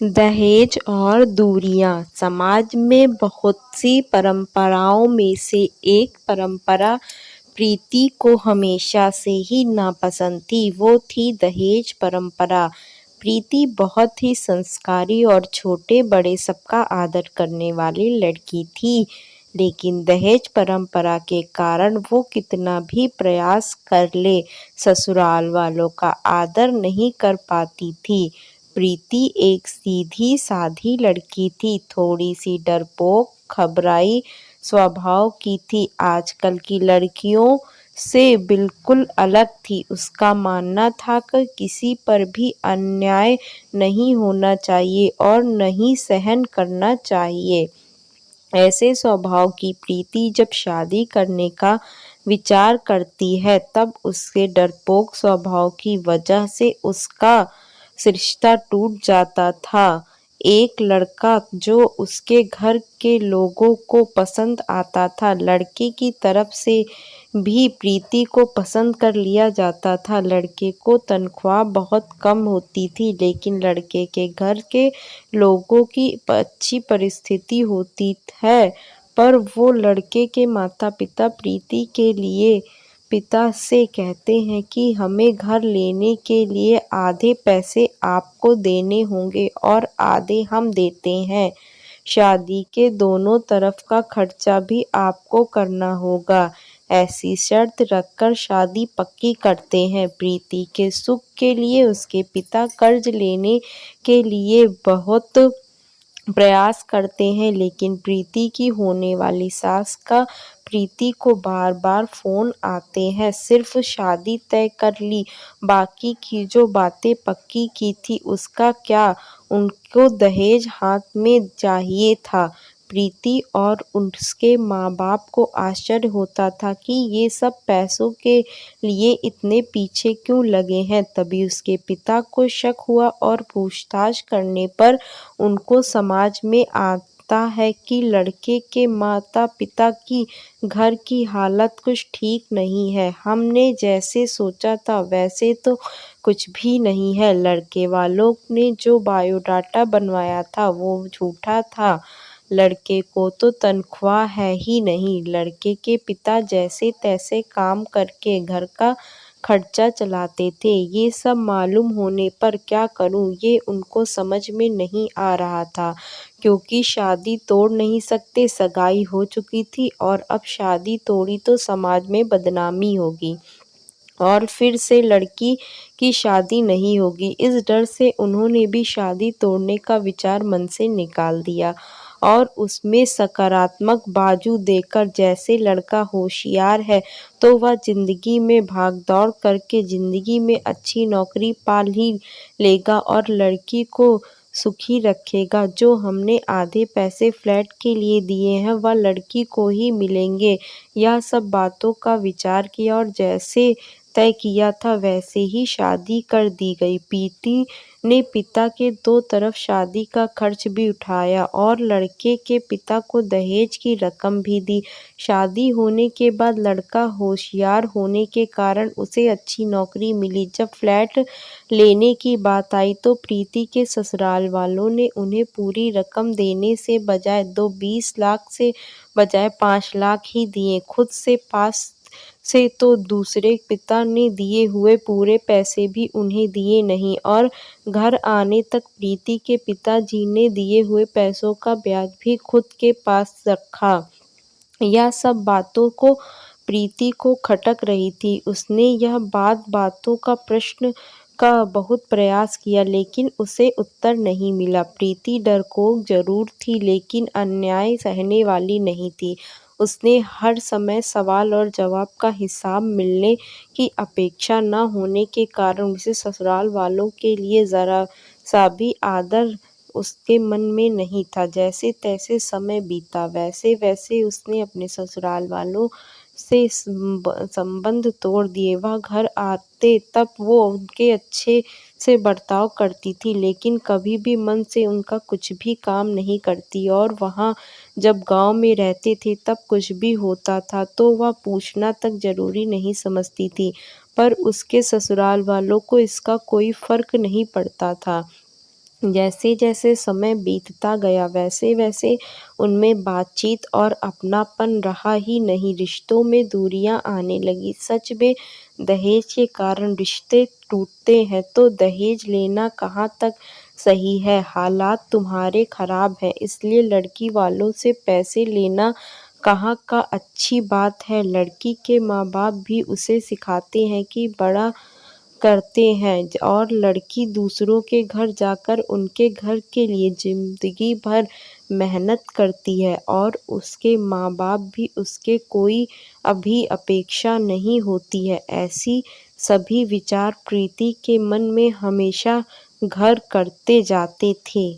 दहेज और दूरियां समाज में बहुत सी परंपराओं में से एक परंपरा प्रीति को हमेशा से ही नापसंद थी। वो थी दहेज परंपरा। प्रीति बहुत ही संस्कारी और छोटे बड़े सबका आदर करने वाली लड़की थी, लेकिन दहेज परंपरा के कारण वो कितना भी प्रयास कर ले, ससुराल वालों का आदर नहीं कर पाती थी। प्रीति एक सीधी साधी लड़की थी, थोड़ी सी डरपोक घबराई स्वभाव की थी। आजकल की लड़कियों से बिल्कुल अलग थी। उसका मानना था कि किसी पर भी अन्याय नहीं होना चाहिए और नहीं सहन करना चाहिए। ऐसे स्वभाव की प्रीति जब शादी करने का विचार करती है, तब उसके डरपोक स्वभाव की वजह से उसका रिश्ता टूट जाता था। एक लड़का जो उसके घर के लोगों को पसंद आता था, लड़के की तरफ से भी प्रीति को पसंद कर लिया जाता था। लड़के को तनख्वाह बहुत कम होती थी, लेकिन लड़के के घर के लोगों की अच्छी परिस्थिति होती है, पर वो लड़के के माता पिता प्रीति के लिए पिता से कहते हैं कि हमें घर लेने के लिए आधे पैसे आपको देने होंगे और आधे हम देते हैं। शादी के दोनों तरफ का खर्चा भी आपको करना होगा। ऐसी शर्त रखकर शादी पक्की करते हैं। प्रीति के सुख के लिए उसके पिता कर्ज लेने के लिए बहुत प्रयास करते हैं, लेकिन प्रीति की होने वाली सास का प्रीति को बार बार फोन आते हैं। सिर्फ शादी तय कर ली, बाकी की जो बातें पक्की की थी उसका क्या, उनको दहेज हाथ में चाहिए था। प्रीति और उसके माँ बाप को आश्चर्य होता था कि ये सब पैसों के लिए इतने पीछे क्यों लगे हैं। तभी उसके पिता को शक हुआ और पूछताछ करने पर उनको समझ में आता है कि लड़के के माता पिता की घर की हालत कुछ ठीक नहीं है। हमने जैसे सोचा था वैसे तो कुछ भी नहीं है। लड़के वालों ने जो बायोडाटा बनवाया था वो झूठा था। लड़के को तो तनख्वाह है ही नहीं। लड़के के पिता जैसे तैसे काम करके घर का खर्चा चलाते थे। ये सब मालूम होने पर क्या करूं, ये उनको समझ में नहीं आ रहा था, क्योंकि शादी तोड़ नहीं सकते, सगाई हो चुकी थी और अब शादी तोड़ी तो समाज में बदनामी होगी और फिर से लड़की की शादी नहीं होगी। इस डर से उन्होंने भी शादी तोड़ने का विचार मन से निकाल दिया और उसमें सकारात्मक बाजू देकर, जैसे लड़का होशियार है तो वह जिंदगी में भागदौड़ करके जिंदगी में अच्छी नौकरी पा ही लेगा और लड़की को सुखी रखेगा। जो हमने आधे पैसे फ्लैट के लिए दिए हैं वह लड़की को ही मिलेंगे। यह सब बातों का विचार किया और जैसे तय किया था वैसे ही शादी कर दी गई। प्रीति ने पिता के दो तरफ शादी का खर्च भी उठाया और लड़के के पिता को दहेज की रकम भी दी। शादी होने के बाद लड़का होशियार होने के कारण उसे अच्छी नौकरी मिली। जब फ्लैट लेने की बात आई तो प्रीति के ससुराल वालों ने उन्हें पूरी रकम देने से बजाय 20 लाख से बजाय 5 लाख ही दिए। खुद से पास से तो दूसरे पिता ने दिए हुए पूरे पैसे भी उन्हें दिए नहीं और घर आने तक प्रीति के पिताजी ने दिए हुए पैसों का ब्याज भी खुद के पास रखा। यह सब बातों को प्रीति को खटक रही थी। उसने यह बातों का प्रश्न का बहुत प्रयास किया, लेकिन उसे उत्तर नहीं मिला। प्रीति डरपोक जरूर थी, लेकिन अन्याय सहने वाली नहीं थी। उसने हर समय सवाल और जवाब का हिसाब मिलने की अपेक्षा न होने के कारण उसे ससुराल वालों के लिए जरा सा भी आदर उसके मन में नहीं था। जैसे तैसे समय बीता, वैसे वैसे उसने अपने ससुराल वालों से संबंध तोड़ दिए। वह घर आते तब वो उनके अच्छे से बर्ताव करती थी, लेकिन कभी भी मन से उनका कुछ भी काम नहीं करती और वहाँ जब गांव में रहते थे तब कुछ भी होता था तो वह पूछना तक जरूरी नहीं समझती थी, पर उसके ससुराल वालों को इसका कोई फर्क नहीं पड़ता था। जैसे जैसे समय बीतता गया वैसे वैसे उनमें बातचीत और अपनापन रहा ही नहीं, रिश्तों में दूरियां आने लगी। सच में दहेज के कारण रिश्ते टूटते हैं तो दहेज लेना कहाँ तक सही है। हालात तुम्हारे खराब हैं इसलिए लड़की वालों से पैसे लेना कहाँ का अच्छी बात है। लड़की के माँ बाप भी उसे सिखाते हैं कि बड़ा करते हैं और लड़की दूसरों के घर जाकर उनके घर के लिए जिंदगी भर मेहनत करती है और उसके माँ बाप भी उसके कोई अभी अपेक्षा नहीं होती है। ऐसी सभी विचार प्रीति के मन में हमेशा घर करते जाते थे।